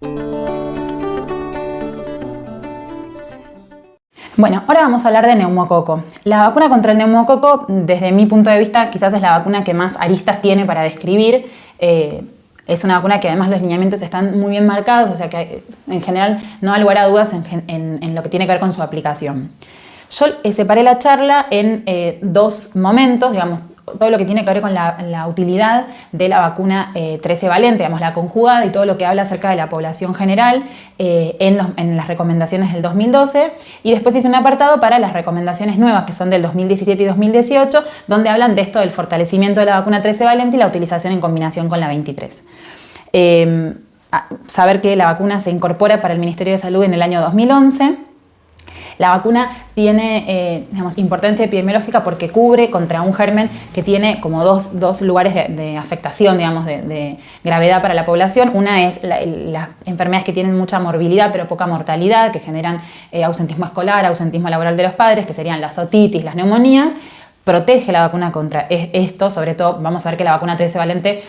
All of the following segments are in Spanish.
Bueno, ahora vamos a hablar de neumococo. La vacuna contra el neumococo, desde mi punto de vista, quizás es la vacuna que más aristas tiene para describir. Es una vacuna que además los lineamientos están muy bien marcados, o sea que en general no da lugar a dudas en lo que tiene que ver con su aplicación. Yo separé la charla en dos momentos, digamos, todo lo que tiene que ver con la utilidad de la vacuna 13 valente, digamos, la conjugada y todo lo que habla acerca de la población general en las recomendaciones del 2012, y después hice un apartado para las recomendaciones nuevas que son del 2017 y 2018, donde hablan de esto del fortalecimiento de la vacuna 13 valente y la utilización en combinación con la 23. Saber que la vacuna se incorpora para el Ministerio de Salud en el año 2011. La vacuna tiene importancia epidemiológica porque cubre contra un germen que tiene como dos lugares de afectación, digamos, de gravedad para la población. Una es las enfermedades que tienen mucha morbilidad pero poca mortalidad, que generan ausentismo escolar, ausentismo laboral de los padres, que serían las otitis, las neumonías. Protege la vacuna contra esto, sobre todo vamos a ver que la vacuna 13 valente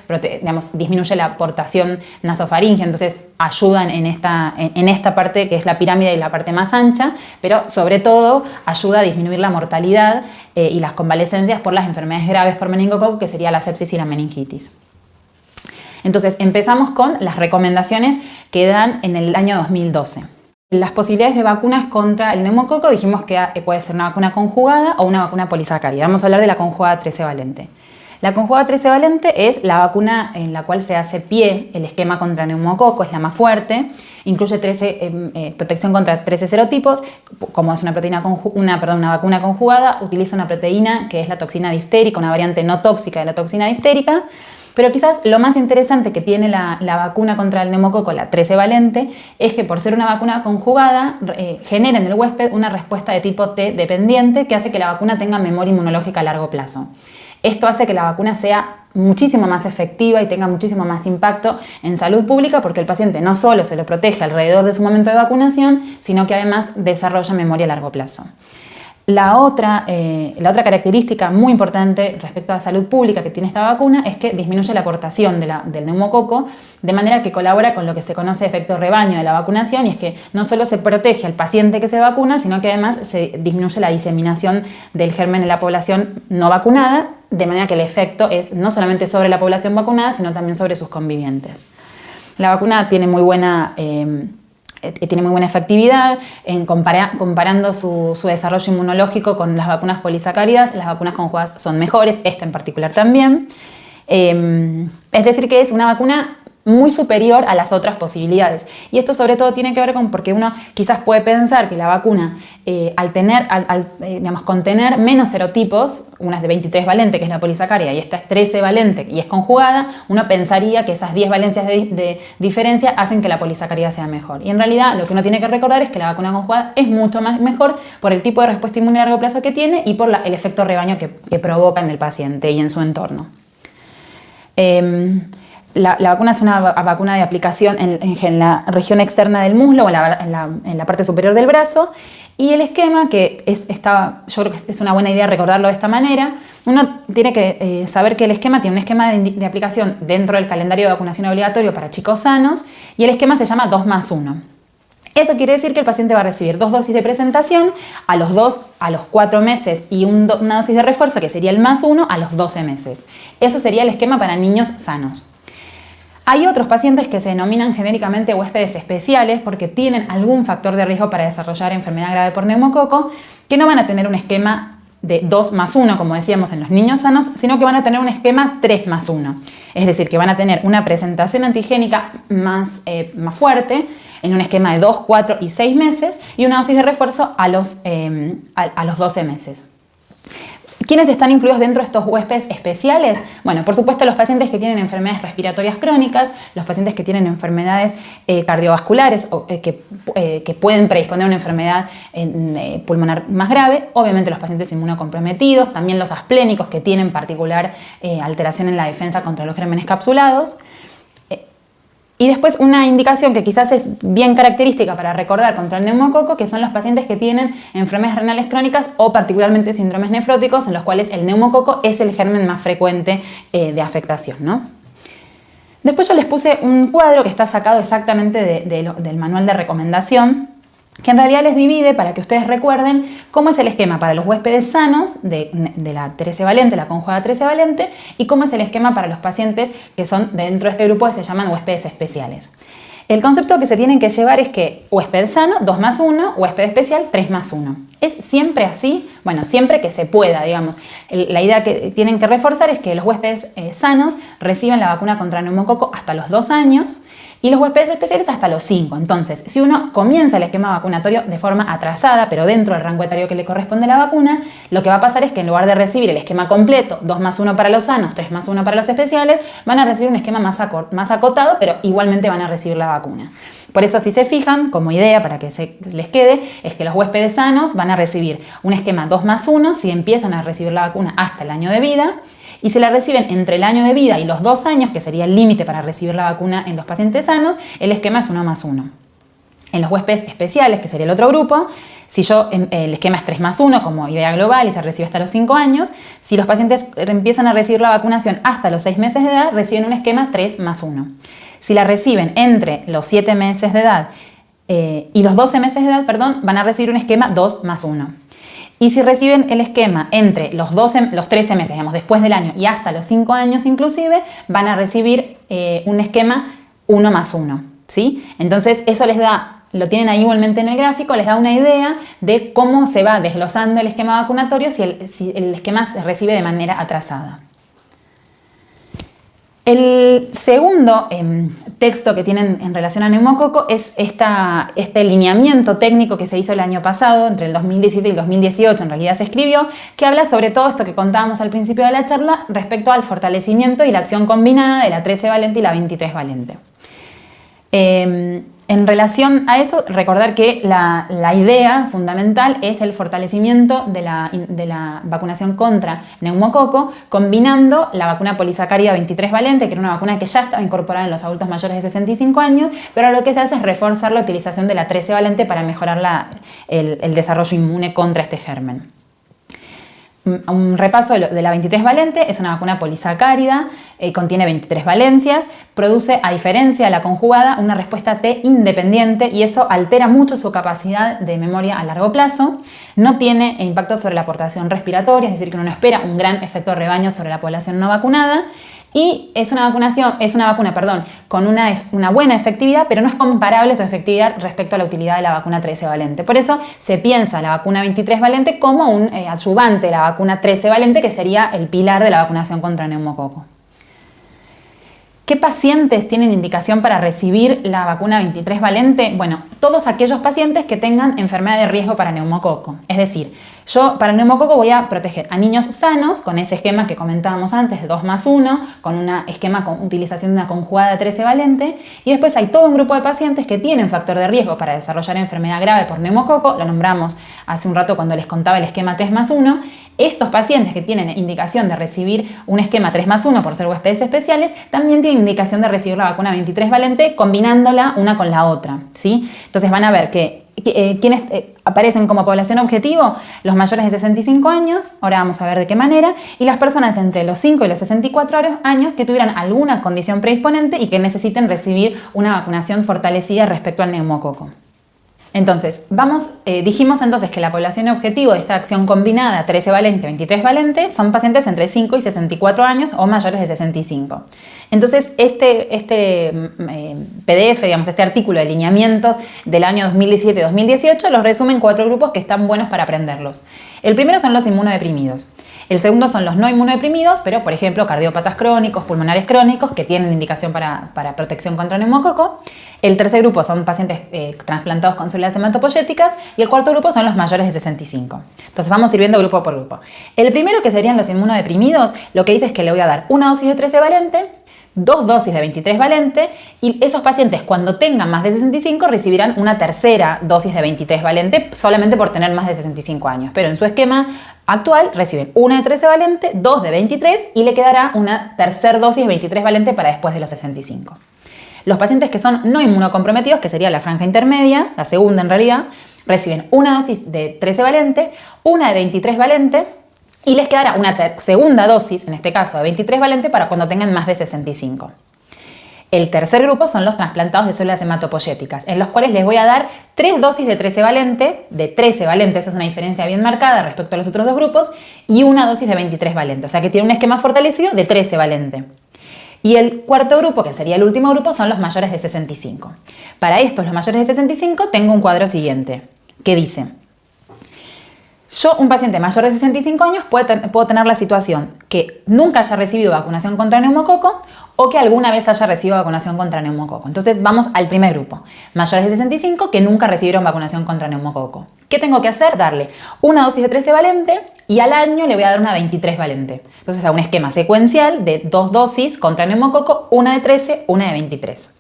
disminuye la aportación nasofaringea, entonces ayudan en esta parte que es la pirámide y la parte más ancha, pero sobre todo ayuda a disminuir la mortalidad y las convalecencias por las enfermedades graves por meningococo, que sería la sepsis y la meningitis. Entonces empezamos con las recomendaciones que dan en el año 2012. Las posibilidades de vacunas contra el neumococo dijimos que puede ser una vacuna conjugada o una vacuna polisacárida. Vamos a hablar de la conjugada 13 valente. La conjugada 13 valente es la vacuna en la cual se hace pie el esquema contra neumococo, es la más fuerte, incluye protección contra 13 serotipos, como es una vacuna conjugada, utiliza una proteína que es la toxina diftérica, una variante no tóxica de la toxina diftérica. Pero quizás lo más interesante que tiene la vacuna contra el neumococo, la 13 valente, es que por ser una vacuna conjugada genera en el huésped una respuesta de tipo T dependiente que hace que la vacuna tenga memoria inmunológica a largo plazo. Esto hace que la vacuna sea muchísimo más efectiva y tenga muchísimo más impacto en salud pública porque el paciente no solo se lo protege alrededor de su momento de vacunación, sino que además desarrolla memoria a largo plazo. La otra característica muy importante respecto a la salud pública que tiene esta vacuna es que disminuye la aportación del neumococo, de manera que colabora con lo que se conoce efecto rebaño de la vacunación, y es que no solo se protege al paciente que se vacuna, sino que además se disminuye la diseminación del germen en la población no vacunada, de manera que el efecto es no solamente sobre la población vacunada, sino también sobre sus convivientes. La vacuna tiene muy buena efectividad comparando su desarrollo inmunológico con las vacunas polisacáridas. Las vacunas conjugadas son mejores, esta en particular también. Es decir, que es una vacuna muy superior a las otras posibilidades. Y esto sobre todo tiene que ver con porque uno quizás puede pensar que la vacuna, al contener menos serotipos, una es de 23 valente, que es la polisacárida, y esta es 13 valente y es conjugada, uno pensaría que esas 10 valencias de diferencia hacen que la polisacárida sea mejor. Y en realidad lo que uno tiene que recordar es que la vacuna conjugada es mucho más mejor por el tipo de respuesta inmune a largo plazo que tiene y por el efecto rebaño que provoca en el paciente y en su entorno. La vacuna es una vacuna de aplicación en la región externa del muslo o en la parte superior del brazo, y el esquema, yo creo que es una buena idea recordarlo de esta manera. Uno tiene que saber que el esquema tiene un esquema de aplicación dentro del calendario de vacunación obligatorio para chicos sanos, y el esquema se llama 2+1. Eso quiere decir que el paciente va a recibir 2 dosis de presentación a los 4 meses y una dosis de refuerzo, que sería el +1, a los 12 meses. Eso sería el esquema para niños sanos. Hay otros pacientes que se denominan genéricamente huéspedes especiales porque tienen algún factor de riesgo para desarrollar enfermedad grave por neumococo, que no van a tener un esquema de 2+1, como decíamos en los niños sanos, sino que van a tener un esquema 3+1. Es decir, que van a tener una presentación antigénica más fuerte en un esquema de 2, 4 y 6 meses y una dosis de refuerzo a los 12 meses. ¿Quiénes están incluidos dentro de estos huéspedes especiales? Bueno, por supuesto los pacientes que tienen enfermedades respiratorias crónicas, los pacientes que tienen enfermedades cardiovasculares o que pueden predisponer a una enfermedad pulmonar más grave, obviamente los pacientes inmunocomprometidos, también los asplénicos que tienen particular alteración en la defensa contra los gérmenes capsulados. Y después una indicación que quizás es bien característica para recordar contra el neumococo, que son los pacientes que tienen enfermedades renales crónicas o particularmente síndromes nefróticos, en los cuales el neumococo es el germen más frecuente de afectación, ¿no? Después yo les puse un cuadro que está sacado exactamente del manual de recomendación, que en realidad les divide para que ustedes recuerden cómo es el esquema para los huéspedes sanos de la 13 valente, la conjugada 13 valente, y cómo es el esquema para los pacientes que son dentro de este grupo que se llaman huéspedes especiales. El concepto que se tienen que llevar es que huésped sano, 2 más 1, huésped especial, 3 más 1. ¿Es siempre así? Bueno, siempre que se pueda, digamos. La idea que tienen que reforzar es que los huéspedes sanos reciben la vacuna contra neumococo hasta los 2 años y los huéspedes especiales hasta los 5. Entonces, si uno comienza el esquema vacunatorio de forma atrasada, pero dentro del rango etario que le corresponde a la vacuna, lo que va a pasar es que en lugar de recibir el esquema completo, 2 más 1 para los sanos, 3 más 1 para los especiales, van a recibir un esquema más acotado, pero igualmente van a recibir la vacuna. Por eso, si se fijan, como idea para que se les quede, es que los huéspedes sanos van a recibir un esquema 2 más 1 si empiezan a recibir la vacuna hasta el año de vida, y si la reciben entre el año de vida y los 2 años, que sería el límite para recibir la vacuna en los pacientes sanos, el esquema es 1 más 1. En los huéspedes especiales, que sería el otro grupo, si el esquema es 3 más 1 como idea global y se recibe hasta los 5 años, si los pacientes empiezan a recibir la vacunación hasta los 6 meses de edad, reciben un esquema 3 más 1. Si la reciben entre los 7 meses de edad y los 12 meses de edad, van a recibir un esquema 2 más 1. Y si reciben el esquema entre los 13 meses, digamos, después del año y hasta los 5 años inclusive, van a recibir un esquema 1 más 1, ¿sí? Entonces eso les da, lo tienen ahí igualmente en el gráfico, les da una idea de cómo se va desglosando el esquema vacunatorio si el esquema se recibe de manera atrasada. El segundo texto que tienen en relación a neumococo es este lineamiento técnico que se hizo el año pasado, entre el 2017 y el 2018 en realidad se escribió, que habla sobre todo esto que contábamos al principio de la charla respecto al fortalecimiento y la acción combinada de la 13 valente y la 23 valente. En relación a eso, recordar que la idea fundamental es el fortalecimiento de la vacunación contra neumococo, combinando la vacuna polisacárida 23 valente, que era una vacuna que ya estaba incorporada en los adultos mayores de 65 años, pero lo que se hace es reforzar la utilización de la 13 valente para mejorar el desarrollo inmune contra este germen. Un repaso de la 23 valente: es una vacuna polisacárida, contiene 23 valencias, produce, a diferencia de la conjugada, una respuesta T independiente y eso altera mucho su capacidad de memoria a largo plazo. No tiene impacto sobre la aportación respiratoria, es decir, que uno no espera un gran efecto rebaño sobre la población no vacunada. Y es una vacuna con una buena efectividad, pero no es comparable su efectividad respecto a la utilidad de la vacuna 13 valente. Por eso se piensa la vacuna 23 valente como un adyuvante de la vacuna 13 valente, que sería el pilar de la vacunación contra neumococo. ¿Qué pacientes tienen indicación para recibir la vacuna 23 valente? Bueno, todos aquellos pacientes que tengan enfermedad de riesgo para neumococo. Es decir, yo para el neumococo voy a proteger a niños sanos con ese esquema que comentábamos antes de 2 más 1, con un esquema con utilización de una conjugada 13 valente, y después hay todo un grupo de pacientes que tienen factor de riesgo para desarrollar enfermedad grave por neumococo, lo nombramos hace un rato cuando les contaba el esquema 3 más 1. Estos pacientes que tienen indicación de recibir un esquema 3 más 1 por ser huéspedes especiales, también tienen indicación de recibir la vacuna 23 valente combinándola una con la otra, ¿sí? Entonces van a ver que quienes aparecen como población objetivo: los mayores de 65 años, ahora vamos a ver de qué manera, y las personas entre los 5 y los 64 años que tuvieran alguna condición predisponente y que necesiten recibir una vacunación fortalecida respecto al neumococo. Entonces, dijimos entonces que la población objetivo de esta acción combinada 13 valente, 23 valente son pacientes entre 5 y 64 años o mayores de 65. Entonces, este PDF, digamos, este artículo de lineamientos del año 2017 y 2018 los resume en 4 grupos que están buenos para aprenderlos. El primero son los inmunodeprimidos. El segundo son los no inmunodeprimidos, pero por ejemplo cardiópatas crónicos, pulmonares crónicos, que tienen indicación para protección contra neumococo. El tercer grupo son pacientes trasplantados con células hematopoyéticas y el cuarto grupo son los mayores de 65. Entonces vamos a ir viendo grupo por grupo. El primero, que serían los inmunodeprimidos, lo que dice es que le voy a dar una dosis de 13 valente, 2 dosis de 23 valente, y esos pacientes, cuando tengan más de 65, recibirán una tercera dosis de 23 valente solamente por tener más de 65 años. Pero en su esquema actual reciben una de 13 valente, 2 de 23 y le quedará una tercera dosis de 23 valente para después de los 65. Los pacientes que son no inmunocomprometidos, que sería la franja intermedia, la segunda en realidad, reciben una dosis de 13 valente, una de 23 valente, y les quedará una segunda dosis, en este caso de 23 valente, para cuando tengan más de 65. El tercer grupo son los trasplantados de células hematopoyéticas, en los cuales les voy a dar 3 dosis de 13 valente, esa es una diferencia bien marcada respecto a los otros dos grupos, y una dosis de 23 valente, o sea que tiene un esquema fortalecido de 13 valente. Y el cuarto grupo, que sería el último grupo, son los mayores de 65. Para estos, los mayores de 65, tengo un cuadro siguiente, que dice: yo, un paciente mayor de 65 años, puedo tener la situación que nunca haya recibido vacunación contra neumococo o que alguna vez haya recibido vacunación contra neumococo. Entonces vamos al primer grupo, mayores de 65 que nunca recibieron vacunación contra neumococo. ¿Qué tengo que hacer? Darle una dosis de 13 valente y al año le voy a dar una 23 valente. Entonces a un esquema secuencial de 2 dosis contra neumococo, una de 13, una de 23.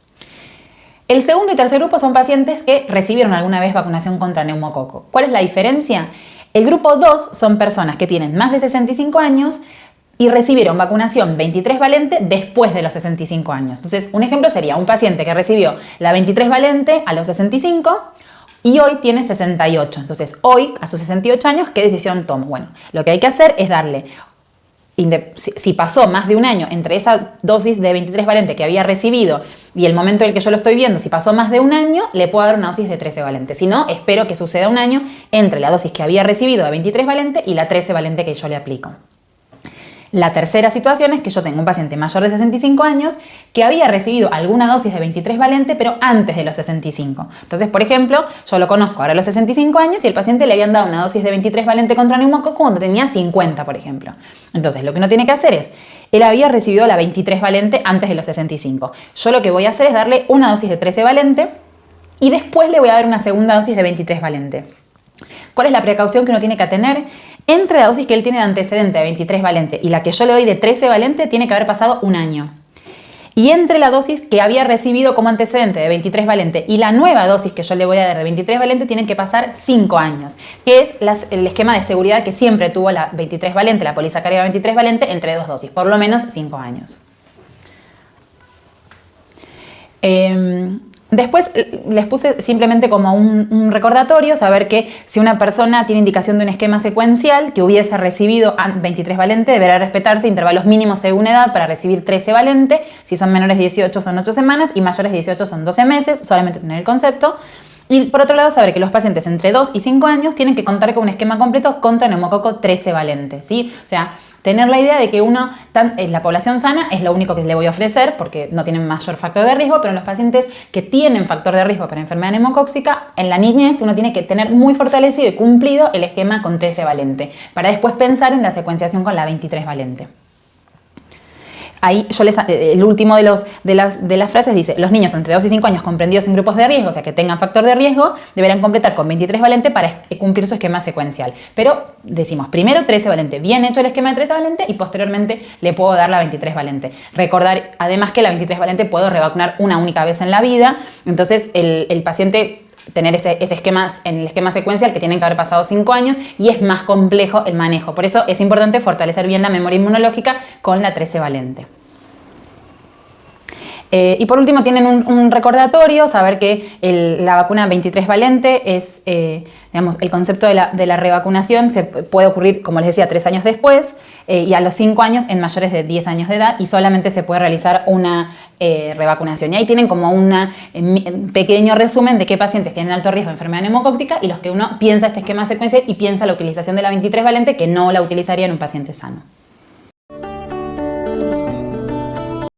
El segundo y tercer grupo son pacientes que recibieron alguna vez vacunación contra neumococo. ¿Cuál es la diferencia? El grupo 2 son personas que tienen más de 65 años y recibieron vacunación 23 valente después de los 65 años. Entonces, un ejemplo sería un paciente que recibió la 23 valente a los 65 y hoy tiene 68. Entonces, hoy, a sus 68 años, ¿qué decisión toma? Bueno, lo que hay que hacer es darle, si pasó más de un año entre esa dosis de 23 valente que había recibido y el momento en el que yo lo estoy viendo, si pasó más de un año, le puedo dar una dosis de 13 valente. Si no, espero que suceda un año entre la dosis que había recibido de 23 valente y la 13 valente que yo le aplico. La tercera situación es que yo tengo un paciente mayor de 65 años que había recibido alguna dosis de 23 valente, pero antes de los 65. Entonces, por ejemplo, yo lo conozco ahora a los 65 años y el paciente le habían dado una dosis de 23 valente contra neumococo cuando tenía 50, por ejemplo. Entonces, lo que uno tiene que hacer es, él había recibido la 23 valente antes de los 65. Yo lo que voy a hacer es darle una dosis de 13 valente y después le voy a dar una segunda dosis de 23 valente. ¿Cuál es la precaución que uno tiene que tener? Entre la dosis que él tiene de antecedente de 23 valente y la que yo le doy de 13 valente tiene que haber pasado un año. Y entre la dosis que había recibido como antecedente de 23 valente y la nueva dosis que yo le voy a dar de 23 valente tienen que pasar 5 años, que es el esquema de seguridad que siempre tuvo la 23 valente, la polisacárida 23 valente, entre 2 dosis, por lo menos 5 años. Después les puse simplemente como un recordatorio, saber que si una persona tiene indicación de un esquema secuencial que hubiese recibido 23 valente, deberá respetarse intervalos mínimos según edad para recibir 13 valente. Si son menores de 18 son 8 semanas y mayores de 18 son 12 meses, solamente tener el concepto. Y por otro lado, saber que los pacientes entre 2 y 5 años tienen que contar con un esquema completo contra neumococo 13 valente, ¿sí? O sea, tener la idea de que la población sana es lo único que le voy a ofrecer porque no tienen mayor factor de riesgo, pero en los pacientes que tienen factor de riesgo para enfermedad neumocóxica, en la niñez uno tiene que tener muy fortalecido y cumplido el esquema con 13 valente, para después pensar en la secuenciación con la 23 valente. Ahí el último de las frases dice: los niños entre 2 y 5 años comprendidos en grupos de riesgo, o sea que tengan factor de riesgo, deberán completar con 23 valente para cumplir su esquema secuencial. Pero decimos, primero 13 valente, bien hecho el esquema de 13 valente y posteriormente le puedo dar la 23 valente. Recordar además que la 23 valente puedo revacunar una única vez en la vida, entonces el paciente tener ese esquema en el esquema secuencial que tienen que haber pasado 5 años y es más complejo el manejo. Por eso es importante fortalecer bien la memoria inmunológica con la 13 valente. Y por último tienen un recordatorio, saber que la vacuna 23 valente es, el concepto de la revacunación se puede ocurrir, como les decía, 3 años después y a los 5 años en mayores de 10 años de edad y solamente se puede realizar una revacunación. Y ahí tienen como un pequeño resumen de qué pacientes tienen alto riesgo de enfermedad neumocóxica y los que uno piensa este esquema secuencial y piensa la utilización de la 23 valente que no la utilizaría en un paciente sano.